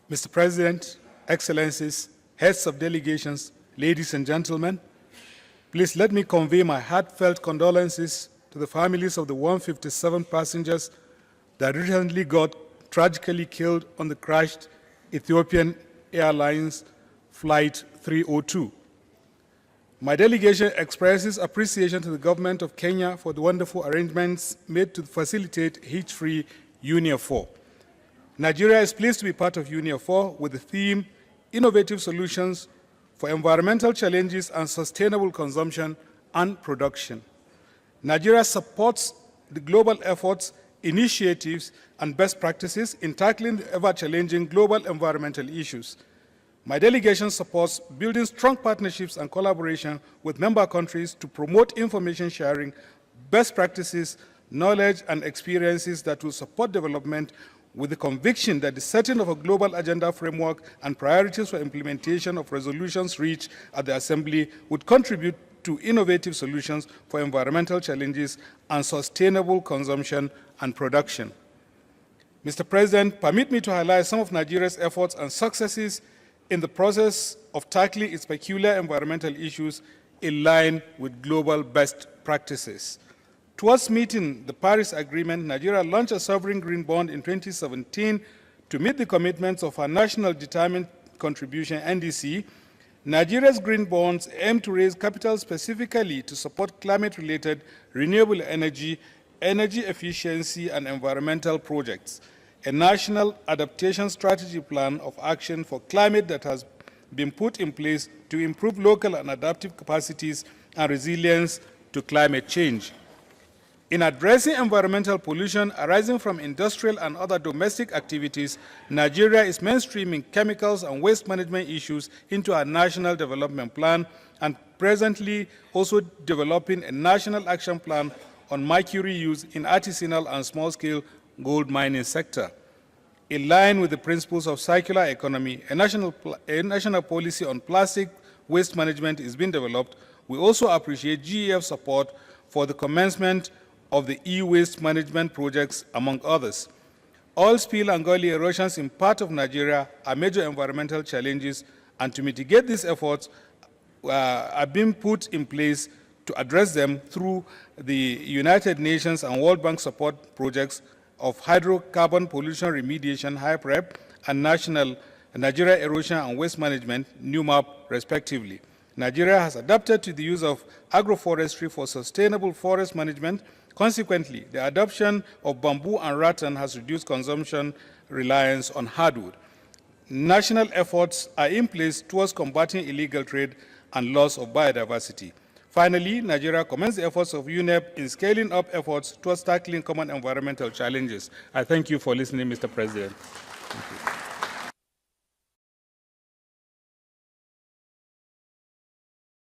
Mr. President, Excellencies, heads of delegations, ladies and gentlemen, please let me convey my heartfelt condolences to the families of the 157 passengers that recently got tragically killed on the crashed Ethiopian Airlines Flight 302. My delegation expresses appreciation to the government of Kenya for the wonderful arrangements made to facilitate hitch-free UNEA 4. Nigeria is pleased to be part of UNEA 4 with the theme Innovative Solutions for Environmental Challenges and Sustainable Consumption and Production. Nigeria supports the global efforts, initiatives, and best practices in tackling the ever-challenging global environmental issues. My delegation supports building strong partnerships and collaboration with member countries to promote information sharing, best practices, knowledge, and experiences that will support development, with the conviction that the setting of a global agenda framework and priorities for implementation of resolutions reached at the Assembly would contribute to innovative solutions for environmental challenges and sustainable consumption and production. Mr. President, permit me to highlight some of Nigeria's efforts and successes in the process of tackling its peculiar environmental issues in line with global best practices. Towards meeting the Paris Agreement, Nigeria launched a sovereign green bond in 2017 to meet the commitments of our National Determined Contribution, NDC. Nigeria's green bonds aim to raise capital specifically to support climate-related renewable energy, energy efficiency, and environmental projects. A national adaptation strategy plan of action for climate that has been put in place to improve local and adaptive capacities and resilience to climate change. In addressing environmental pollution arising from industrial and other domestic activities, Nigeria is mainstreaming chemicals and waste management issues into our national development plan and presently also developing a national action plan on mercury use in artisanal and small-scale gold mining sector. In line with the principles of circular economy, a national policy on plastic waste management is being developed. We also appreciate GEF support for the commencement of the e-waste management projects, among others. Oil spill and gully erosions in part of Nigeria are major environmental challenges, and to mitigate these efforts are being put in place to address them through the United Nations and World Bank support projects of hydrocarbon pollution remediation, HYPREP, and Nigeria Erosion and Waste Management, NUMAP, respectively. Nigeria has adapted to the use of agroforestry for sustainable forest management. Consequently, the adoption of bamboo and rattan has reduced consumption reliance on hardwood. National efforts are in place towards combating illegal trade and loss of biodiversity. Finally, Nigeria commends the efforts of UNEP in scaling up efforts towards tackling common environmental challenges. I thank you for listening, Mr. President. Thank you.